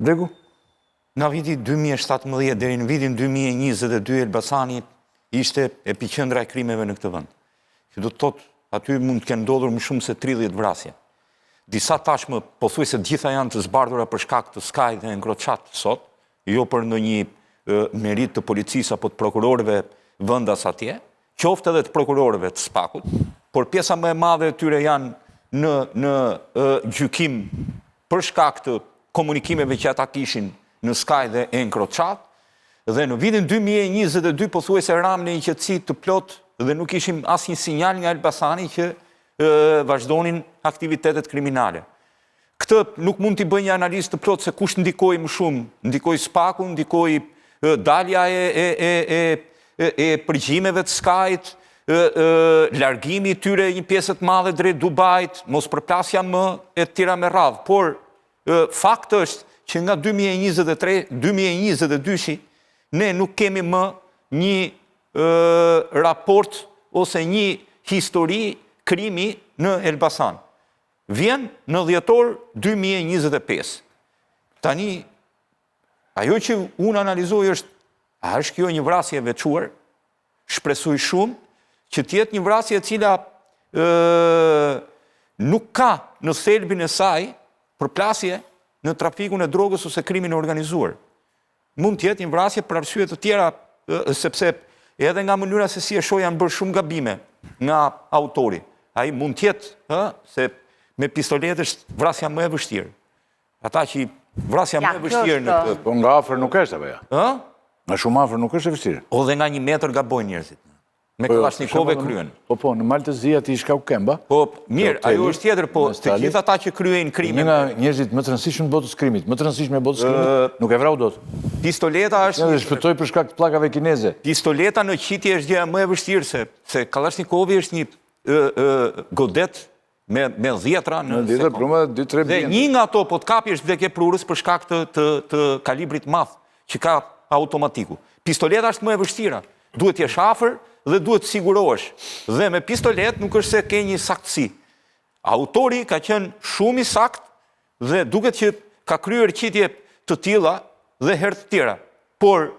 Bregu? Nga viti 2017 deri në vitin 2022 Elbasani ishte epiqendra e krimeve në këtë vend. Që do të thotë aty mund të kenë ndodhur më shumë se 30 vrasje. Disa tashmë pothuajse të gjitha janë të zbardhura për shkak të skaj dhe enkroçat sot, jo për ndonjë merit të policisë apo të prokurorëve vendas atje, qoftë edhe të prokurorëve të Spakut, por pjesa më e madhe e tyre janë në gjykim për shkak të komunikimeve që ata kishin në skaj dhe enkroçat, dhe në vitin 2022 pothuajse ram në një qetësi të plot dhe nuk ishim asnjë sinjal nga Elbasani që vazhdonin aktivitetet kriminale. Këtë nuk mund t'i bëj një analizë të plot se kush ndikoi më shumë, ndikoi Spaku, ndikoi dalja e përgjimeve të skajt, largimi i tyre një pjesë të madhe drejt Dubait, mos përplasja më e tjera me radhë, por fakt është që nga 2022 ne nuk kemi më një raport ose një histori krimi në Elbasan. Vjen në dhjetor 2025. Tani, ajo që unë analizoj është, a është kjo një vrasje e veçuar? Shpresoj shumë që tjetë një vrasje e cila nuk ka në thelbin e saj përplasje në trafikun e drogës ose krimin e organizuar. Mund tjetë një vrasje për arsye të tjera, sepse edhe nga mënyra se si e shoh janë bërë shumë gabime nga autori. Ai mund tjetë, se me pistolet është vrasja më e vështirë. Ata që vrasja më e vështirë në këtë. Po nga afër nuk është, apo ja? Nga shumë afër nuk është e vështirë. O dhe nga 1 metër gabojnë njerëzit. Me Kalashnikove kryen. Po, në Malë të Zi ati shka u kemba. Po, mirë, ajo është tjetër, po, të gjithë ata që kryen krimin. Një nga njerëzit më të rëndësishëm në botës krimit, më të rëndësishme e botës krimit, nuk e vrau dot. Pistoleta është... Dhe shpëtoj për shkak të pllakave kineze. Pistoleta në qitje është gjëja më e vështirë, se Kalashnikove është një godet me dhjetra në sekond. Dhe një nga ato, po të kapi është vdekje prurës për shkak të kalibrit madh që ka automatiku. Pistoleta është më e vështira. Duhet jesh afër dhe duhet sigurohesh. Dhe me pistolet nuk është se ke një saktësi. Autori ka qenë shumë i sakt dhe duket që ka kryer qitje të tilla dhe herë të tjera. Por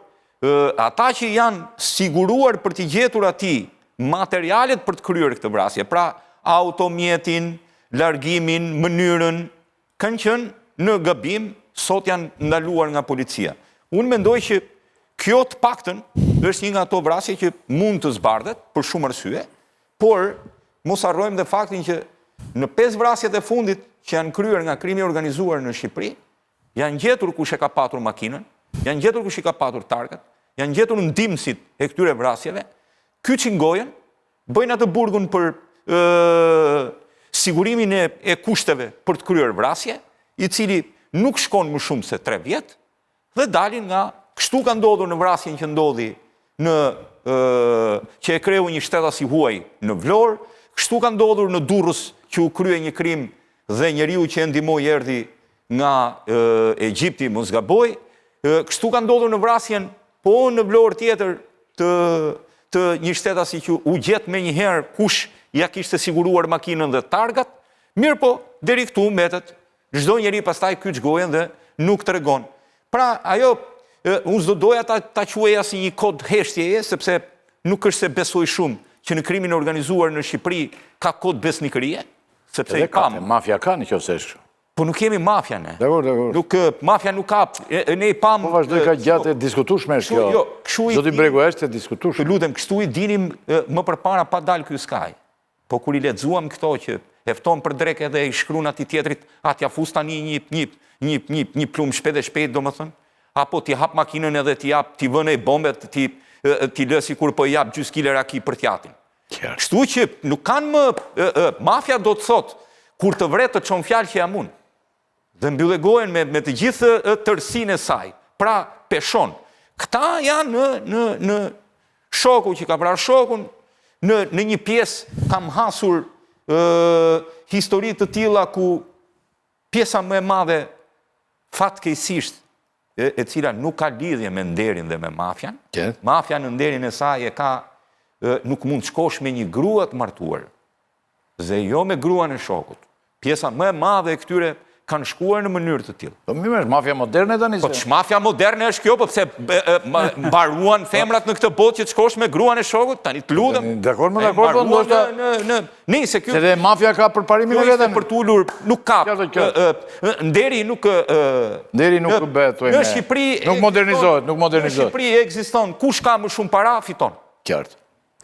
ata që janë siguruar për t'i gjetur atij materialet për të kryer këtë vrasje, pra automjetin, largimin, mënyrën, kanë qenë në gabim, sot janë ndaluar nga policia. Unë mendoj që kjo të paktën është një nga ato vrasje që mund të zbardhet për shumë arsye, por mos harrojmë dhe faktin që në 5 vrasjet e fundit që janë kryer nga krimi organizuar në Shqipëri, janë gjetur kush e ka patur makinën, janë gjetur kush i ka patur targat, janë gjetur ndihmësit e këtyre vrasjeve, kyçin gojën, bëjnë atë burgun për sigurimin e kushteve për të kryer vrasje, i cili nuk shkon më shumë se 3 vjet, dhe dalin nga kështu ka ndodhur në vrasjen që ndodhi që e kreu një shtetas i huaj në Vlorë, kështu ka ndodhur në Durrës që u krye një krim dhe njeriu që e ndihmoi erdhi nga Egjipti, mos gaboj, kështu ka ndodhur në vrasjen po në Vlorë tjetër të një shtetasi që u gjet me njëherë kush ja kishte siguruar makinën dhe targat, mirë po, deri këtu mbetet, çdo njeri pastaj kyç gojen dhe nuk tregon. Pra, ajo unë s'do doja ta quaja si një kod heshtjeje, sepse nuk është se besoj shumë që në krimin organizuar në Shqipëri ka kod besnikërie, sepse i kam. Mafja ka në qoftë se është. Po nuk kemi mafja ne. Dakor. Mafja nuk ka, ne i pam... Po vazhdoj ka gjatë e diskutushme është kjo. Zoti Bregu është e diskutushme. Lutem, kështu i dinim më përpara pa dalë ky skaj. Po kur i lexuam këto që efton për drek edhe i shkruan atij tjetrit, atja fus tani një plumë shpejt domethënë, apo ti hap makinën edhe ti vën e bombet, ti lë sikur po i jap gjys kile raki për t'jatin. Kështu që nuk kanë më mafia do të thotë kur të vret të çon fjalë që jam unë. Dhe mbyllë gojen me të gjithë tërësinë e saj. Pra peshon. Këta janë në shoku që ka vrarë shokun, në një pjesë kam hasur histori të tilla ku pjesa më e madhe fatkeqësisht e cila nuk ka lidhje me nderin dhe me mafian. Mafia në nderin e saj nuk mund shkosh me një grua të martuar, dhe jo me gruan e shokut. Pjesa më e madhe e këtyre kanë shkuar në mënyrë të tillë. Po mirë, mafia moderne tani. Po ç'mafia moderne është kjo, po pse mbaruan femrat në këtë botë që të shkosh me gruan e shokut, tani të lutem. Dakor, po ndoshta Nëse kjo. Se dhe mafia ka përparimin e vetëm. Për të ulur nuk ka. Nderi nuk bëhet thoj. Në Shqipëri nuk modernizohet. Në Shqipëri ekziston kush ka më shumë para fiton. Qartë.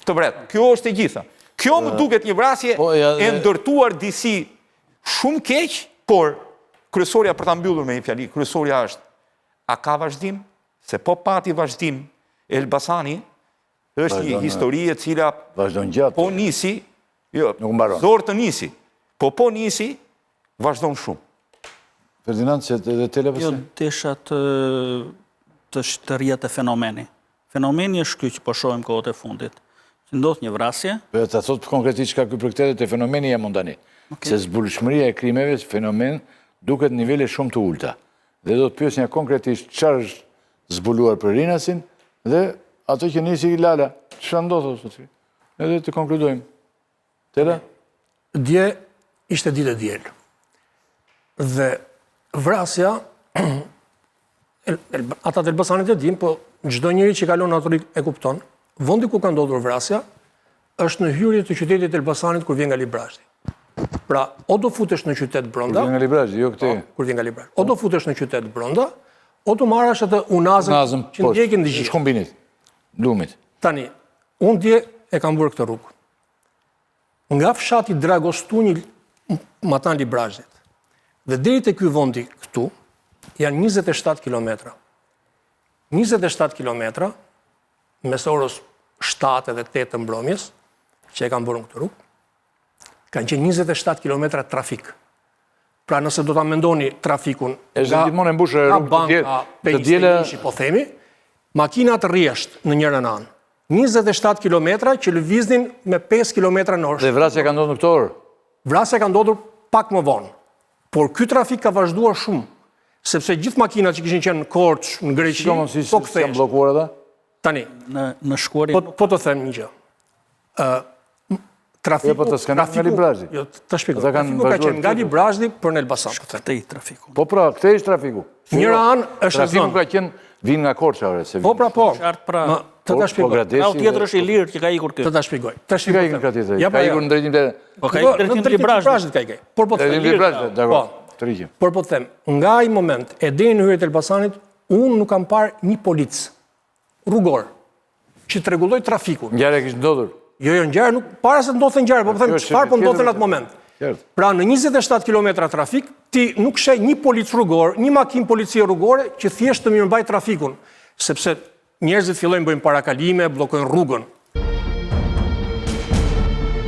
Të vërtetë. Kjo është e gjitha. Kjo më duket një vrasje e ndërtuar disi shumë keq, por kryesorja, për ta mbyllur me një fjali, kryesorja është, a ka vazhdim? Se po pati vazhdim, Elbasani është një histori e cila po nisi, zor të nisi, po nisi, vazhdon shumë. Ferdinand, që dhe televizë? Jo, desha të rjetë e fenomeni. Fenomeni është kjo që po shohim kohët e fundit. Që ndodh një vrasje. Për të thotë konkretisht ka ky përktetet e fenomeni e mundani. Se zbulshmëria e krimeve fenomen duket nivele shumë të ulta. Dhe do të pyesja konkretisht çfarë është zbuluar për Rinasin dhe ato që nisi Lala. Çfarë ndodh? Edhe të konkludojmë. Tela? Dje ishte ditë e diel. Dhe vrasja, ata të Elbasanit e dim, po çdo njeri që kalon aty e kupton, vendi ku ka ndodhur vrasja është në hyrje të qytetit Elbasanit kur vjen nga Librazhdi. Pra, o do futesh në qytet brenda, kur vjen nga Librazhdi, jo këtej. Kur vjen nga Librazhdi. O do futesh në qytet brenda, o do marrësh atë unazën që ndjekin në gjithë kombinit. Lumit. Tani, unë dje e kam bërë këtë rrugë. Nga fshati Dragostuni Matan Librazhdit dhe deri te ky vendi këtu janë 27 kilometra. 27 kilometra mes orës 7 dhe 8 të mbrëmjes, që e kam bërë këtë rrugë, kanë qenë 27 kilometra trafik. Pra nëse do ta mendoni trafikun nga banka, Pejistenishi, po themi, makinat rresht në njërën anë. 27 kilometra që lëviznin me 5 kilometra në orë. Dhe vrasja ka ndodhur në këtë orë? Vrasja ka ndodhur pak më vonë. Por ky trafik ka vazhduar shumë, sepse gjithë makinat që kishin qenë në Korçë, në Greqi, po kthehen. Janë bllokuar ata? Tani, në Shkuari. Po të them një gjë. Trafiku nga Librazhdi. Jo, të shpjegoj. Trafiku ka qenë nga Librazhdi për në Elbasan. Këtej trafiku. Po pra, këtej është trafiku. Njëra anë është zonë. Trafiku ka qenë vinë nga Korça, Po pra, po. Të ta shpjegoj. Nga tjetër është i lirë që ka ikur këtu. Të ta shpjegoj. Ka ikur nga tjetër. Ka ikur në drejtim të... Po ka ikur në drejtim të Librazhdit ka ikur. Por po të them. Por po të them, nga ai moment e deri në hyrjet e Elbasanit, unë nuk kam parë një polic rrugor që të rregulloj trafikun. Ngjarje kishte ndodhur. Jo, ngjarje nuk para se të ndodhte ngjarje, po them çfarë po ndodhte në atë moment. Pra në 27 kilometra trafik, ti nuk sheh një polic rrugor, një makinë policie rrugore që thjesht të mirëmbaj trafikun, sepse njerëzit fillojnë bëjnë parakalime, bllokojnë rrugën.